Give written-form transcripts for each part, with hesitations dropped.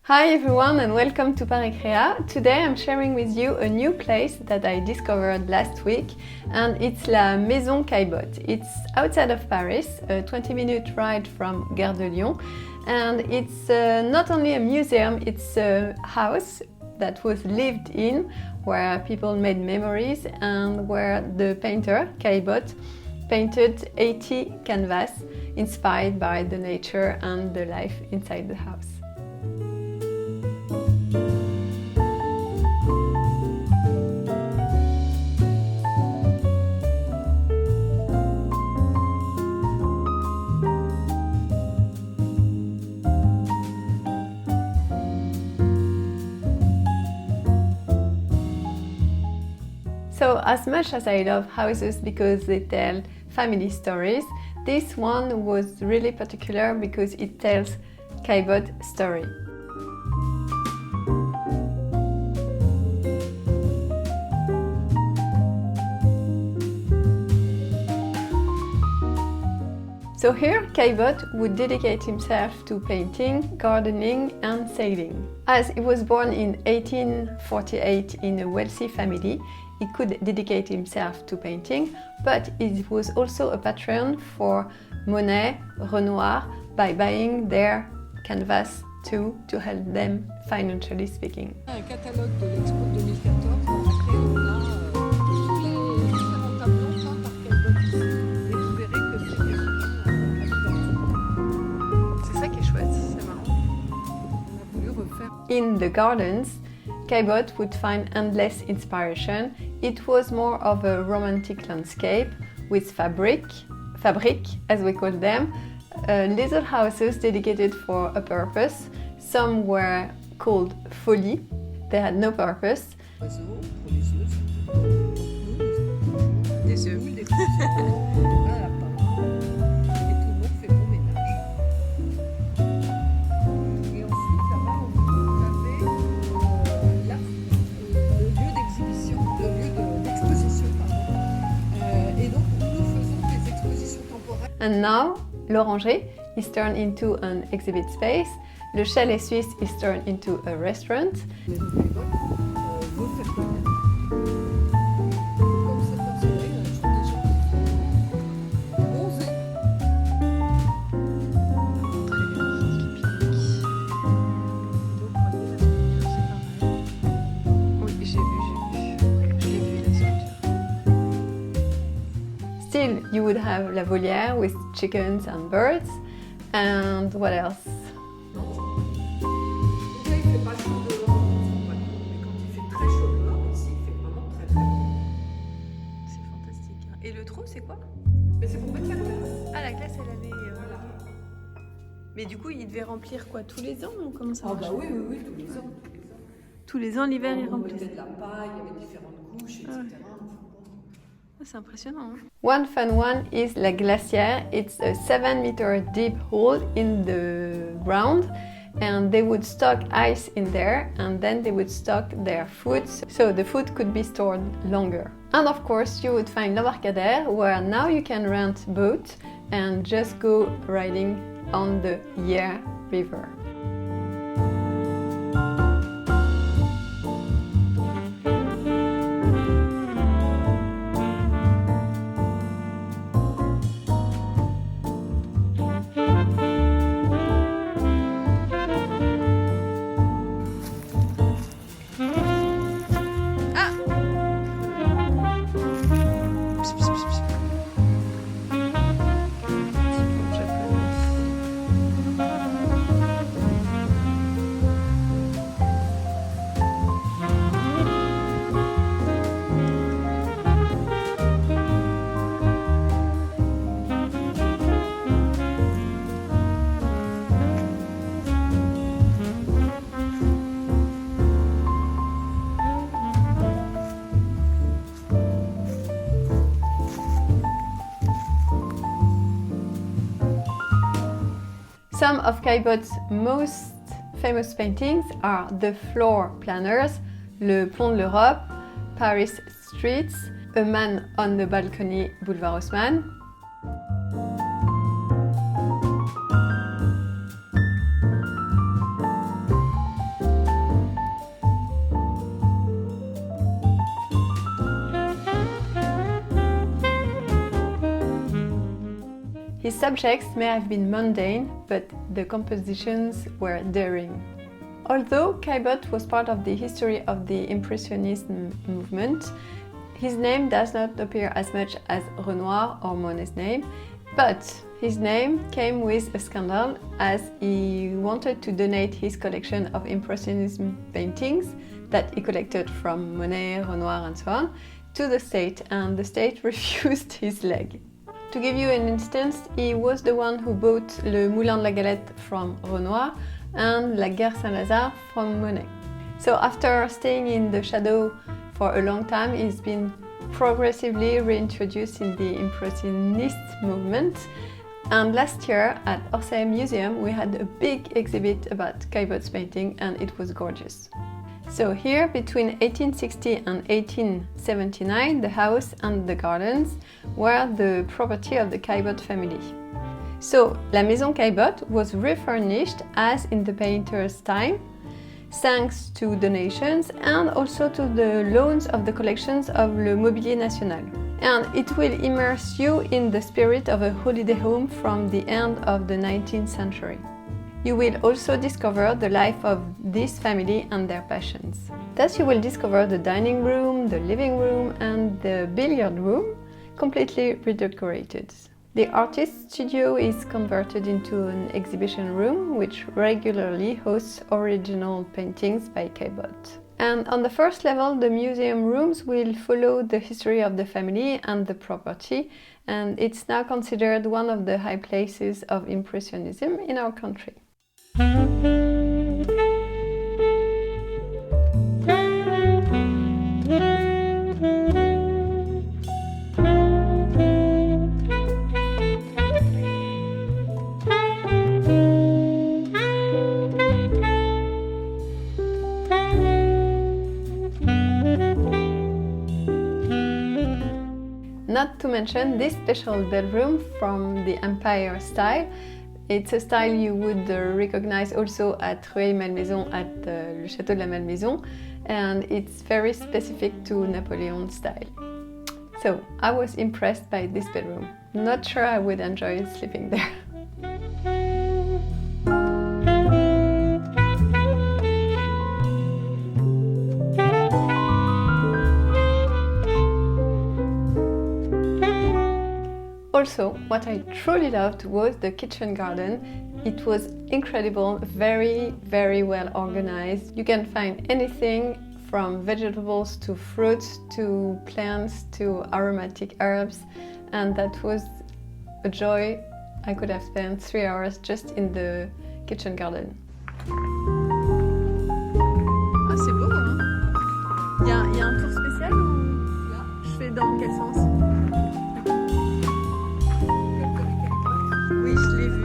Hi everyone and welcome to Pariscrea. Today I'm sharing with you a new place that I discovered last week, and it's La Maison Caillebotte. It's outside of Paris, a 20-minute ride from Gare de Lyon, and it's not only a museum, it's a house that was lived in, where people made memories and where the painter Caillebotte painted 80 canvas inspired by the nature and the life inside the house. So as much as I love houses because they tell family stories, this one was really particular because it tells Caillebotte's story. So here, Caillebotte would dedicate himself to painting, gardening and sailing. As he was born in 1848 in a wealthy family, he could dedicate himself to painting, but he was also a patron for Monet, Renoir, by buying their canvas too, to help them financially speaking. Un catalogue de l'Expo 2014, après on a tous les différents tableaux peints par Caillebotte ici. Et vous verrez que c'est ça qui est chouette, c'est marrant. On a voulu refaire. In the gardens, Caillebotte would find endless inspiration. It was more of a romantic landscape with fabriques as we call them, little houses dedicated for a purpose. Some were called folies, they had no purpose. Oiseaux pour les œufs. Des œufs. Des œufs. Un lapin. Et tout le monde fait bon ménage. Et ensuite, là-bas, vous avez le lieu d'exhibition, le lieu d'exposition, pardon. Et donc, nous faisons des expositions temporaires. And now, l'orangerie is turned into an exhibit space. Le chalet suisse is turned into a restaurant. Maison Caillebotte veut faire connaître. Comme c'est un soleil, ce sont des gens qui sont bronzés. Très magnifique. Donc, voyez, la sculpture, c'est pareil. Oui, j'ai vu. Je l'ai vu, la sculpture. Still, you would have la volière with chickens and birds. And what else? Donc là, il fait pas chaud dehors, mais quand il fait très chaud dehors, ici, il fait vraiment très très bon. C'est fantastique. Et le trou, c'est quoi? Mais c'est pour mettre la glace. Ah, la glace, elle avait... Voilà. Mais du coup, il devait remplir quoi? Tous les ans ou comment ça Ah marche? bah oui, tous les ans. Tous les ans, l'hiver, il On remplit. mettait de la paille, il y avait différentes couches, etc. C'est impressionnant. Hein? One fun one is la glacière. It's a 7-meter deep hole in the ground, and they would stock ice in there, and then they would stock their food, so the food could be stored longer. And of course, you would find l'embarcadère, where now you can rent boat and just go riding on the Yare River. Some of Caillebotte's most famous paintings are the floor planners, Le Pont de l'Europe, Paris Streets, A Man on the Balcony, Boulevard Haussmann. His subjects may have been mundane, but the compositions were daring. Although Caillebotte was part of the history of the Impressionism movement, his name does not appear as much as Renoir or Monet's name, but his name came with a scandal as he wanted to donate his collection of Impressionism paintings that he collected from Monet, Renoir and so on to the state, and the state refused his leg. To give you an instance, he was the one who bought Le Moulin de la Galette from Renoir and La Gare Saint-Lazare from Monet. So after staying in the shadow for a long time, he's been progressively reintroduced in the Impressionist movement. And last year at Orsay Museum we had a big exhibit about Caillebotte's painting, and it was gorgeous. So here, between 1860 and 1879, the house and the gardens were the property of the Caillebotte family. So La Maison Caillebotte was refurnished as in the painter's time, thanks to donations and also to the loans of the collections of Le Mobilier National. And it will immerse you in the spirit of a holiday home from the end of the 19th century. You will also discover the life of this family and their passions. Thus you will discover the dining room, the living room and the billiard room, completely redecorated. The artist's studio is converted into an exhibition room which regularly hosts original paintings by Caillebotte. And on the first level, the museum rooms will follow the history of the family and the property, and it's now considered one of the high places of Impressionism in our country. Not to mention this special bedroom from the Empire style. It's a style you would recognize also at Rueil-Malmaison at Le Château de la Malmaison, and it's very specific to Napoleon style. So I was impressed by this bedroom. Not sure I would enjoy sleeping there. Also, what I truly loved was the kitchen garden. It was incredible, very well organized. You can find anything from vegetables to fruits to plants to aromatic herbs, and that was a joy. I could have spent 3 hours just in the kitchen garden. Ah, c'est beau, hein? Il y a un tour spécial ou je fais dans quel sens? Oui, je l'ai vu.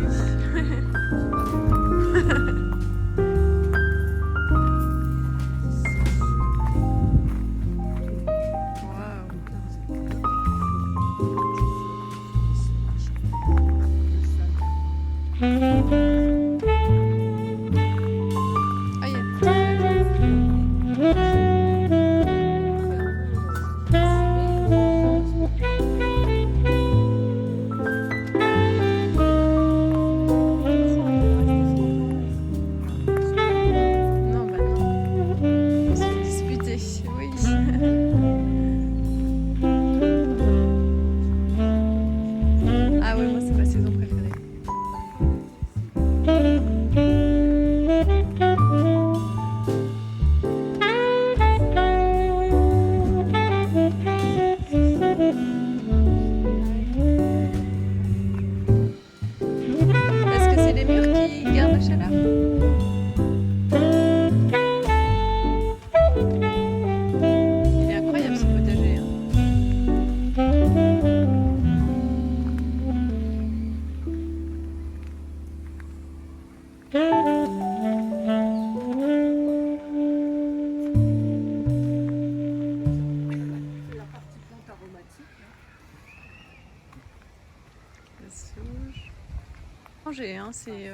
Hein, c'est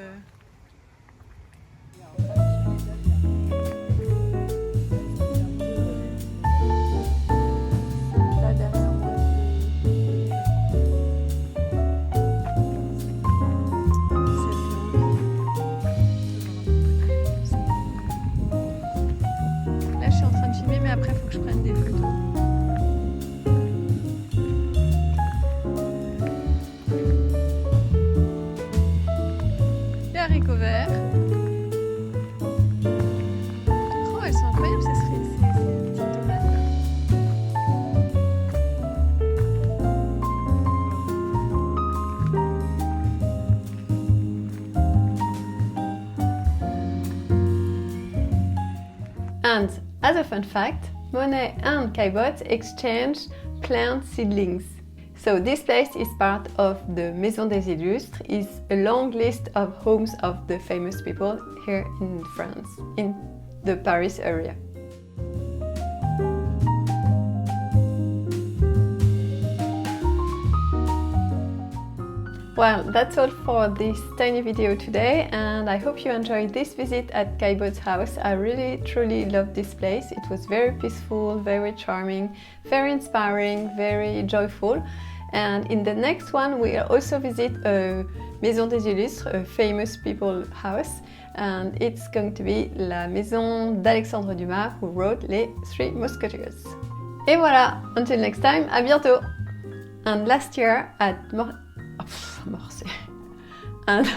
après il faut que je prenne des photos. Les haricots verts. Oh, elles sont incroyables ces petites tomates là. And as a fun fact, Monet and Caillebotte exchanged plant seedlings. So this place is part of the Maison des Illustres. It's a long list of homes of the famous people here in France, in the Paris area. Well, that's all for this tiny video today, and I hope you enjoyed this visit at Caillebotte's house. I really truly loved this place. It was very peaceful, very charming, very inspiring, very joyful. And in the next one we'll also visit a Maison des Illustres, a famous people house, and it's going to be la maison d'Alexandre Dumas, who wrote Les Three Musketeers. Et voilà, until next time, à bientôt! And last year at And